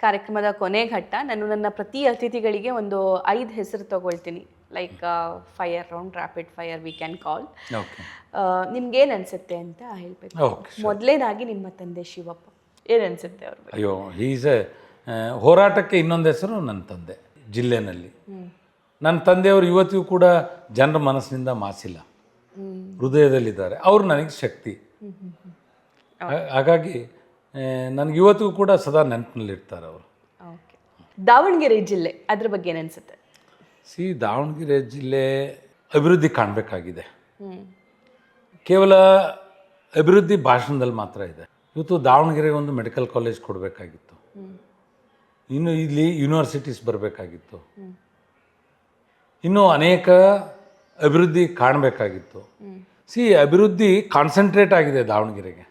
ಕಾರ್ಯಕ್ರಮದ ಕೊನೆ ಘಟ್ಟ. ನಾನು ನನ್ನ ಪ್ರತಿ ಅತಿಥಿಗಳಿಗೆ ಒಂದು 5 ಹೆಸರು ತಗೊಳ್ತೀನಿ, like fire round, rapid fire we can call. ನಿಮ್ಗೇನು ಅನಿಸುತ್ತೆ ಅಂತ ಹೇಳಬೇಕು. ಮೊದಲೇದಾಗಿ ನಿಮ್ಮ ತಂದೆ ಶಿವಪ್ಪ, ಏನು ಅನಿಸುತ್ತೆ ಅವ್ರ ಬಗ್ಗೆ? ಅಯ್ಯೋ, ಈಸ್ ಹೋರಾಟಕ್ಕೆ ಇನ್ನೊಂದು ಹೆಸರು ನನ್ನ ತಂದೆ ಜಿಲ್ಲೆನಲ್ಲಿ. ನನ್ನ ತಂದೆಯವರು ಇವತ್ತಿಗೂ ಕೂಡ ಜನರ ಮನಸ್ಸಿನಿಂದ ಮಾಸಿಲ್ಲ, ಹೃದಯದಲ್ಲಿದ್ದಾರೆ. ಅವರು ನನಗೆ ಶಕ್ತಿ. ಹಾಗಾಗಿ ನನಗೆ ಇವತ್ತಿಗೂ ಕೂಡ ಸದಾ ನೆನಪಿನಲ್ಲಿರ್ತಾರೆ ಅವರು. ಓಕೆ, ದಾವಣಗೆರೆ ಜಿಲ್ಲೆ ಅದ್ರ ಬಗ್ಗೆ ಏನು ಅನಿಸುತ್ತೆ? ದಾವಣಗೆರೆ ಜಿಲ್ಲೆ ಅಭಿವೃದ್ಧಿ ಕಾಣಬೇಕಾಗಿದೆ. ಕೇವಲ ಅಭಿವೃದ್ಧಿ ಭಾಷಣದಲ್ಲಿ ಮಾತ್ರ ಇದೆ. ಇವತ್ತು ದಾವಣಗೆರೆಗೆ ಒಂದು ಮೆಡಿಕಲ್ ಕಾಲೇಜ್ ಕೊಡಬೇಕಾಗಿತ್ತು, ಇನ್ನು ಇಲ್ಲಿ ಯೂನಿವರ್ಸಿಟೀಸ್ ಬರಬೇಕಾಗಿತ್ತು, ಇನ್ನೂ ಅನೇಕ ಅಭಿವೃದ್ಧಿ ಕಾಣಬೇಕಾಗಿತ್ತು. ಅಭಿವೃದ್ಧಿ ಕಾನ್ಸಂಟ್ರೇಟ್ ಆಗಿದೆ ದಾವಣಗೆರೆಗೆ.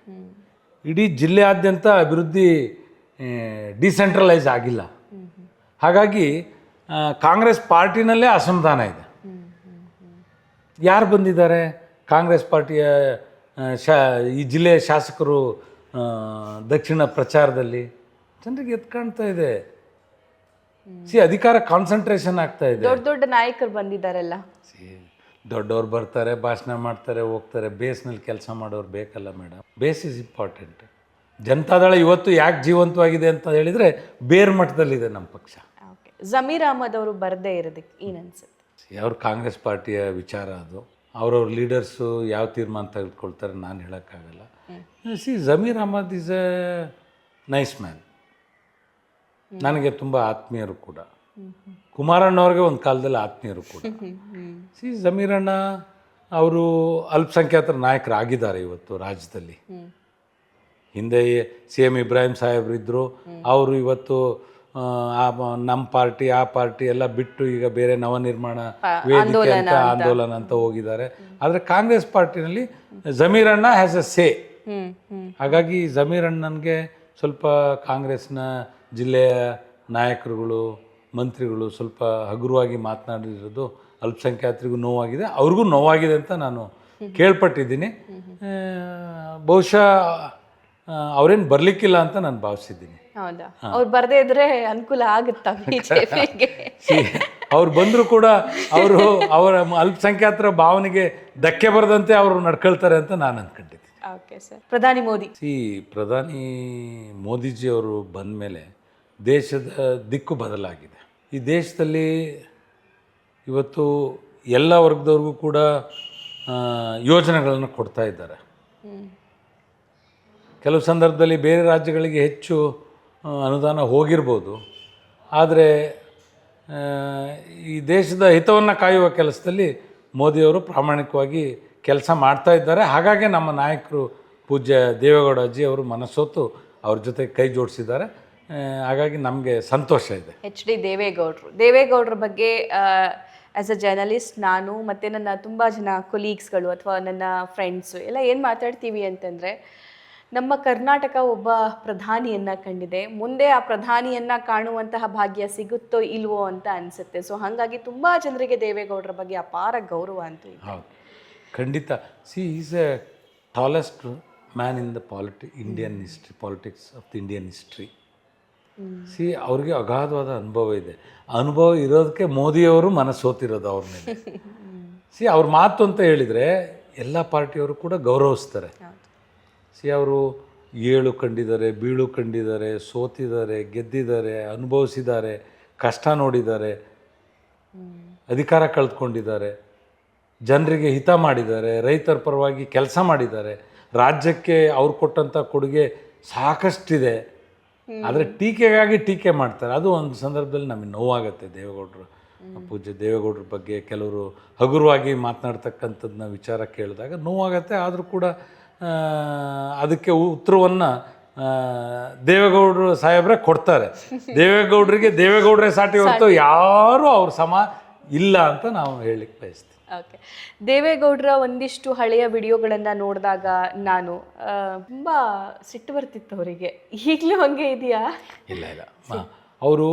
ಇಡೀ ಜಿಲ್ಲೆಯಾದ್ಯಂತ ಅಭಿವೃದ್ಧಿ ಡಿಸೆಂಟ್ರಲೈಸ್ ಆಗಿಲ್ಲ. ಹಾಗಾಗಿ ಕಾಂಗ್ರೆಸ್ ಪಾರ್ಟಿನಲ್ಲೇ ಅಸಮಾಧಾನ ಇದೆ. ಯಾರು ಬಂದಿದ್ದಾರೆ ಕಾಂಗ್ರೆಸ್ ಪಾರ್ಟಿಯ ಈ ಜಿಲ್ಲೆಯ ಶಾಸಕರು ದಕ್ಷಿಣ ಪ್ರಚಾರದಲ್ಲಿ? ಜನರಿಗೆ ಎದ್ದು ಕಾಣ್ತಾ ಇದೆ. ಅಧಿಕಾರ ಕಾನ್ಸಂಟ್ರೇಷನ್ ಆಗ್ತಾ ಇದೆ. ದೊಡ್ಡ ದೊಡ್ಡ ನಾಯಕರು ಬಂದಿದ್ದಾರಲ್ಲ. ದೊಡ್ಡವ್ರು ಬರ್ತಾರೆ, ಭಾಷಣ ಮಾಡ್ತಾರೆ, ಹೋಗ್ತಾರೆ. ಬೇಸ್ನಲ್ಲಿ ಕೆಲಸ ಮಾಡೋರು ಬೇಕಲ್ಲ madam. Base is important. Janata Dal ಇವತ್ತು ಯಾಕೆ ಜೀವಂತವಾಗಿದೆ ಅಂತ ಹೇಳಿದರೆ ಬೇರ್ ಮಟ್ಟದಲ್ಲಿದೆ ನಮ್ಮ ಪಕ್ಷ. ಜಮೀರ್ ಅಹಮದ್ ಅವರು ಬರದೇ ಇರೋದಕ್ಕೆ ಏನು ಅನ್ಸುತ್ತೆ? ಅವ್ರ ಕಾಂಗ್ರೆಸ್ ಪಾರ್ಟಿಯ ವಿಚಾರ ಅದು. ಅವ್ರವ್ರ ಲೀಡರ್ಸು ಯಾವ ತೀರ್ಮಾನ ತೆಗೆದುಕೊಳ್ತಾರೆ ನಾನು ಹೇಳೋಕ್ಕಾಗಲ್ಲ. Zameer Ahmed is a nice man. ನನಗೆ ತುಂಬ ಆತ್ಮೀಯರು ಕೂಡ. ಕುಮಾರಣ್ಣವ್ರಿಗೆ ಒಂದು ಕಾಲದಲ್ಲಿ ಆತ್ಮೀಯರು ಕೂಡ. ಜಮೀರಣ್ಣ ಅವರು ಅಲ್ಪಸಂಖ್ಯಾತರ ನಾಯಕರಾಗಿದ್ದಾರೆ ಇವತ್ತು ರಾಜ್ಯದಲ್ಲಿ. ಹಿಂದೆ CM ಇಬ್ರಾಹಿಂ ಸಾಹೇಬ್ರು ಇದ್ದರು. ಅವರು ಇವತ್ತು ನಮ್ಮ ಪಾರ್ಟಿ ಆ ಪಾರ್ಟಿ ಎಲ್ಲ ಬಿಟ್ಟು ಈಗ ಬೇರೆ ನವನಿರ್ಮಾಣ ವೇದಿಕೆ ಅಂತ ಆಂದೋಲನ ಅಂತ ಹೋಗಿದ್ದಾರೆ. ಆದರೆ ಕಾಂಗ್ರೆಸ್ ಪಾರ್ಟಿನಲ್ಲಿ ಜಮೀರಣ್ಣ ಹ್ಯಾಸ್ ಎ ಸೇ. ಹಾಗಾಗಿ ಜಮೀರಣ್ಣನಿಗೆ ಸ್ವಲ್ಪ ಕಾಂಗ್ರೆಸ್ನ ಜಿಲ್ಲೆಯ ನಾಯಕರುಗಳು, ಮಂತ್ರಿಗಳು ಸ್ವಲ್ಪ ಹಗುರವಾಗಿ ಮಾತನಾಡಿರೋದು ಅಲ್ಪಸಂಖ್ಯಾತರಿಗೂ ನೋವಾಗಿದೆ, ಅವ್ರಿಗೂ ನೋವಾಗಿದೆ ಅಂತ ನಾನು ಕೇಳ್ಪಟ್ಟಿದ್ದೀನಿ. ಬಹುಶಃ ಅವ್ರೇನು ಬರಲಿಕ್ಕಿಲ್ಲ ಅಂತ ನಾನು ಭಾವಿಸಿದ್ದೀನಿ. ಹೌದಾ? ಅವ್ರು ಬರದೇ ಇದ್ರೆ ಅನುಕೂಲ ಆಗುತ್ತಾ ಬಿಜೆಪಿಗೆ? ಅವ್ರು ಬಂದರೂ ಕೂಡ ಅವರ ಅಲ್ಪಸಂಖ್ಯಾತರ ಭಾವನೆಗೆ ಧಕ್ಕೆ ಬರದಂತೆ ಅವರು ನಡ್ಕೊಳ್ತಾರೆ ಅಂತ ನಾನು ಅಂದ್ಕೊಂಡಿದ್ದೀನಿ. Okay sir. ಪ್ರಧಾನಿ ಮೋದಿ ಪ್ರಧಾನಿ ಮೋದಿಜಿಯವರು ಬಂದ ಮೇಲೆ ದೇಶದ ದಿಕ್ಕು ಬದಲಾಗಿದೆ. ಈ ದೇಶದಲ್ಲಿ ಇವತ್ತು ಎಲ್ಲ ವರ್ಗದವ್ರಿಗೂ ಕೂಡ ಯೋಜನೆಗಳನ್ನು ಕೊಡ್ತಾ ಇದ್ದಾರೆ. ಕೆಲವು ಸಂದರ್ಭದಲ್ಲಿ ಬೇರೆ ರಾಜ್ಯಗಳಿಗೆ ಹೆಚ್ಚು ಅನುದಾನ ಹೋಗಿರ್ಬೋದು, ಆದರೆ ಈ ದೇಶದ ಹಿತವನ್ನು ಕಾಯುವ ಕೆಲಸದಲ್ಲಿ ಮೋದಿಯವರು ಪ್ರಾಮಾಣಿಕವಾಗಿ ಕೆಲಸ ಮಾಡ್ತಾ ಇದ್ದಾರೆ. ಹಾಗಾಗಿ ನಮ್ಮ ನಾಯಕರು ಪೂಜ್ಯ ದೇವೇಗೌಡ ಅಜ್ಜಿ ಅವರು ಮನಸ್ಸೊತ್ತು ಅವ್ರ ಜೊತೆ ಕೈ ಜೋಡಿಸಿದ್ದಾರೆ. ಹಾಗಾಗಿ ನಮಗೆ ಸಂತೋಷ ಇದೆ. HD ದೇವೇಗೌಡರ ಬಗ್ಗೆ ಆ್ಯಸ್ ಅ ಜರ್ನಲಿಸ್ಟ್ ನಾನು ಮತ್ತು ನನ್ನ ತುಂಬ ಜನ ಕೊಲೀಗ್ಸ್ಗಳು ಅಥವಾ ನನ್ನ ಫ್ರೆಂಡ್ಸು ಎಲ್ಲ ಏನು ಮಾತಾಡ್ತೀವಿ ಅಂತಂದರೆ, ನಮ್ಮ ಕರ್ನಾಟಕ ಒಬ್ಬ ಪ್ರಧಾನಿಯನ್ನು ಕಂಡಿದೆ, ಮುಂದೆ ಆ ಪ್ರಧಾನಿಯನ್ನು ಕಾಣುವಂತಹ ಭಾಗ್ಯ ಸಿಗುತ್ತೋ ಇಲ್ವೋ ಅಂತ ಅನಿಸುತ್ತೆ. ಸೊ ಹಾಗಾಗಿ ತುಂಬ ಜನರಿಗೆ ದೇವೇಗೌಡರ ಬಗ್ಗೆ ಅಪಾರ ಗೌರವ ಅಂತೂ ಇದೆ. ಹೌದು, ಖಂಡಿತ. Is A tallest man in the Indian history, politics of the Indian history. ಅವ್ರಿಗೆ ಅಗಾಧವಾದ ಅನುಭವ ಇದೆ. ಅನುಭವ ಇರೋದಕ್ಕೆ ಮೋದಿಯವರು ಮನಸ್ಸೋತಿರೋದು ಅವ್ರ ಮೇಲೆ. ಅವ್ರ ಮಾತು ಅಂತ ಹೇಳಿದರೆ ಎಲ್ಲ ಪಾರ್ಟಿಯವರು ಕೂಡ ಗೌರವಿಸ್ತಾರೆ. ಅವರು ಏಳು ಕಂಡಿದ್ದಾರೆ, ಬೀಳು ಕಂಡಿದ್ದಾರೆ, ಸೋತಿದ್ದಾರೆ, ಗೆದ್ದಿದ್ದಾರೆ, ಅನುಭವಿಸಿದ್ದಾರೆ, ಕಷ್ಟ ನೋಡಿದ್ದಾರೆ, ಅಧಿಕಾರ ಕಳೆದುಕೊಂಡಿದ್ದಾರೆ, ಜನರಿಗೆ ಹಿತ ಮಾಡಿದ್ದಾರೆ, ರೈತರ ಪರವಾಗಿ ಕೆಲಸ ಮಾಡಿದ್ದಾರೆ. ರಾಜ್ಯಕ್ಕೆ ಅವ್ರು ಕೊಟ್ಟಂಥ ಕೊಡುಗೆ ಸಾಕಷ್ಟಿದೆ. ಆದರೆ ಟೀಕೆಗಾಗಿ ಟೀಕೆ ಮಾಡ್ತಾರೆ. ಅದು ಒಂದು ಸಂದರ್ಭದಲ್ಲಿ ನಮಗೆ ನೋವಾಗುತ್ತೆ. ಪೂಜ್ಯ ದೇವೇಗೌಡರ ಬಗ್ಗೆ ಕೆಲವರು ಹಗುರವಾಗಿ ಮಾತನಾಡ್ತಕ್ಕಂಥದ್ದನ್ನ ವಿಚಾರ ಕೇಳಿದಾಗ ನೋವಾಗತ್ತೆ. ಆದರೂ ಕೂಡ ಅದಕ್ಕೆ ಉತ್ತರವನ್ನು ದೇವೇಗೌಡರು ಸಾಹೇಬ್ರೆ ಕೊಡ್ತಾರೆ. ದೇವೇಗೌಡರಿಗೆ ದೇವೇಗೌಡರೇ ಸಾಟಿ ಹೊರತು ಯಾರೂ ಅವ್ರ ಸಮ ಇಲ್ಲ ಅಂತ ನಾವು ಹೇಳಲಿಕ್ಕೆ ಬಯಸ್ತೀವಿ. ಓಕೆ, ದೇವೇಗೌಡರ ಒಂದಿಷ್ಟು ಹಳೆಯ ವಿಡಿಯೋಗಳನ್ನು ನೋಡಿದಾಗ ನಾನು ತುಂಬ ಸಿಟ್ಟು ಬರ್ತಿತ್ತು ಅವರಿಗೆ. ಈಗಲೂ ಹಂಗೆ ಇದೆಯಾ? ಇಲ್ಲ, ಅವರು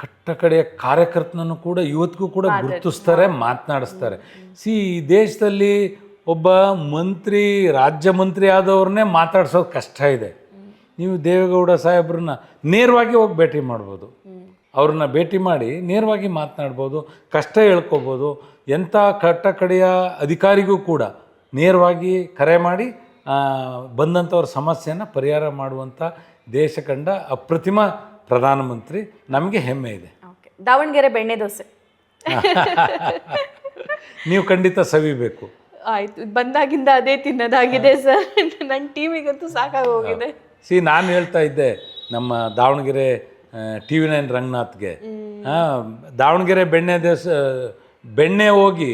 ಕಟ್ಟ ಕಡೆಯ ಕಾರ್ಯಕರ್ತನನ್ನು ಕೂಡ ಇವತ್ತಿಗೂ ಕೂಡ ಗುರುತಿಸ್ತಾರೆ, ಮಾತನಾಡಿಸ್ತಾರೆ. ಈ ದೇಶದಲ್ಲಿ ಒಬ್ಬ ಮಂತ್ರಿ, ರಾಜ್ಯ ಮಂತ್ರಿ ಆದವ್ರನ್ನೇ ಮಾತಾಡ್ಸೋದು ಕಷ್ಟ ಇದೆ. ನೀವು ದೇವೇಗೌಡ ಸಾಹೇಬ್ರನ್ನ ನೇರವಾಗಿ ಹೋಗಿ ಭೇಟಿ ಮಾಡ್ಬೋದು. ಅವ್ರನ್ನ ಭೇಟಿ ಮಾಡಿ ನೇರವಾಗಿ ಮಾತನಾಡ್ಬೋದು, ಕಷ್ಟ ಹೇಳ್ಕೊಬೋದು. ಎಂಥ ಕಟ್ಟಕಡೆಯ ಅಧಿಕಾರಿಗೂ ಕೂಡ ನೇರವಾಗಿ ಕರೆ ಮಾಡಿ ಬಂದಂಥವ್ರ ಸಮಸ್ಯೆಯನ್ನು ಪರಿಹಾರ ಮಾಡುವಂಥ ದೇಶ ಕಂಡ ಅಪ್ರತಿಮ ಪ್ರಧಾನಮಂತ್ರಿ. ನಮಗೆ ಹೆಮ್ಮೆ ಇದೆ. ಓಕೆ, ದಾವಣಗೆರೆ ಬೆಣ್ಣೆ ದೋಸೆ ನೀವು ಖಂಡಿತ ಸವಿಬೇಕು. ಆಯ್ತು, ಬಂದಾಗಿಂದ ಅದೇ ತಿನ್ನೋದಾಗಿದೆ ಸರ್. ನನ್ನ ಟೀಮಿಗಂತೂ ಸಾಕಾಗಿ ಹೋಗಿದೆ. ನಾನು ಹೇಳ್ತಾ ಇದ್ದೆ ನಮ್ಮ ದಾವಣಗೆರೆ TV9 ರಂಗನಾಥ್ಗೆ, ದಾವಣಗೆರೆ ಬೆಣ್ಣೆ ಹೋಗಿ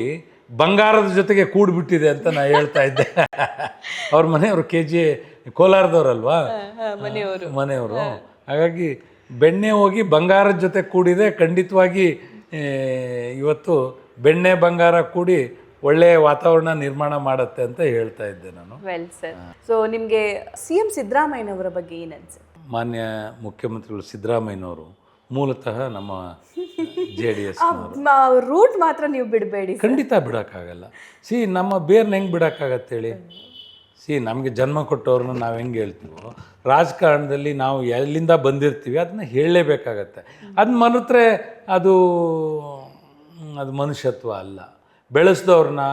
ಬಂಗಾರದ ಜೊತೆಗೆ ಕೂಡ್ಬಿಟ್ಟಿದೆ ಅಂತ ನಾನು ಹೇಳ್ತಾ ಇದ್ದೆ. ಅವ್ರ ಮನೆಯವರು KG ಕೋಲಾರದವ್ರಲ್ವಾ ಮನೆಯವರು. ಹಾಗಾಗಿ ಬೆಣ್ಣೆ ಹೋಗಿ ಬಂಗಾರದ ಜೊತೆ ಕೂಡಿದೆ. ಖಂಡಿತವಾಗಿ ಇವತ್ತು ಬೆಣ್ಣೆ ಬಂಗಾರ ಕೂಡಿ ಒಳ್ಳೆಯ ವಾತಾವರಣ ನಿರ್ಮಾಣ ಮಾಡುತ್ತೆ ಅಂತ ಹೇಳ್ತಾ ಇದ್ದೆ ನಾನು. ವೆಲ್ ಸರ್, ಸೊ ನಿಮಗೆ CM ಸಿದ್ದರಾಮಯ್ಯನವರ ಬಗ್ಗೆ ಏನು ಅನ್ಸುತ್ತೆ? ಮಾನ್ಯ ಮುಖ್ಯಮಂತ್ರಿಗಳು ಸಿದ್ದರಾಮಯ್ಯನವರು ಮೂಲತಃ ನಮ್ಮ JDS ರೂಟ್ ಮಾತ್ರ ನೀವು ಬಿಡಬೇಡಿ. ಖಂಡಿತ ಬಿಡೋಕ್ಕಾಗಲ್ಲ. ನಮ್ಮ ಬೇರ್ನ ಹೆಂಗೆ ಬಿಡೋಕ್ಕಾಗತ್ತೆ ಹೇಳಿ? ನಮಗೆ ಜನ್ಮ ಕೊಟ್ಟವ್ರನ್ನ ನಾವು ಹೆಂಗೆ ಹೇಳ್ತೀವೋ, ರಾಜಕಾರಣದಲ್ಲಿ ನಾವು ಎಲ್ಲಿಂದ ಬಂದಿರ್ತೀವಿ ಅದನ್ನ ಹೇಳಲೇಬೇಕಾಗತ್ತೆ. ಅದನ್ನ ಮರೆತರೆ ಅದು ಮನುಷ್ಯತ್ವ ಅಲ್ಲ. ಬೆಳೆಸ್ದವ್ರನ್ನ,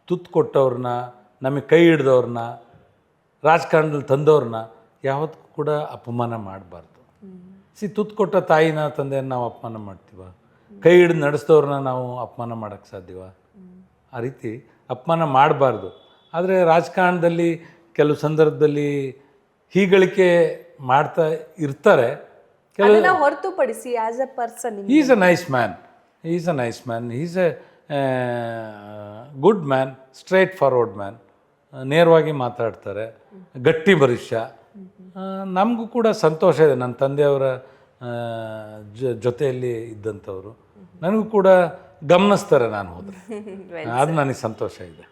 ತುತ್ತು ಕೊಟ್ಟವ್ರನ್ನ, ನಮಗೆ ಕೈ ಹಿಡ್ದವ್ರನ್ನ, ರಾಜಕಾರಣದಲ್ಲಿ ತಂದವ್ರನ್ನ ಯಾವತ್ತೂ ಕೂಡ ಅಪಮಾನ ಮಾಡಬಾರ್ದು. ತುತ್ತು ಕೊಟ್ಟ ತಾಯಿನ ತಂದೆಯನ್ನು ನಾವು ಅಪಮಾನ ಮಾಡ್ತೀವ? ಕೈ ಹಿಡಿದು ನಡೆಸ್ದವ್ರನ್ನ ನಾವು ಅಪಮಾನ ಮಾಡೋಕ್ಕೆ ಸಾಧ್ಯವ? ಆ ರೀತಿ ಅಪಮಾನ ಮಾಡಬಾರ್ದು. ಆದರೆ ರಾಜಕಾರಣದಲ್ಲಿ ಕೆಲವು ಸಂದರ್ಭದಲ್ಲಿ ಹೀಗಳಿಕೆ ಮಾಡ್ತಾ ಇರ್ತಾರೆ. ಹೊರತುಪಡಿಸಿ as A person is a nice man, is A good man, straight forward man. ನೇರವಾಗಿ ಮಾತಾಡ್ತಾರೆ, ಗಟ್ಟಿ ಮನುಷ್ಯ. ನಮಗೂ ಕೂಡ ಸಂತೋಷ ಇದೆ. ನನ್ನ ತಂದೆಯವರ ಜೊತೆಯಲ್ಲಿ ಇದ್ದಂಥವ್ರು ನನಗೂ ಕೂಡ ಗಮನಿಸ್ತಾರೆ ನಾನು ಹೋದರೆ. ಅದು ನನಗೆ ಸಂತೋಷ ಇದೆ.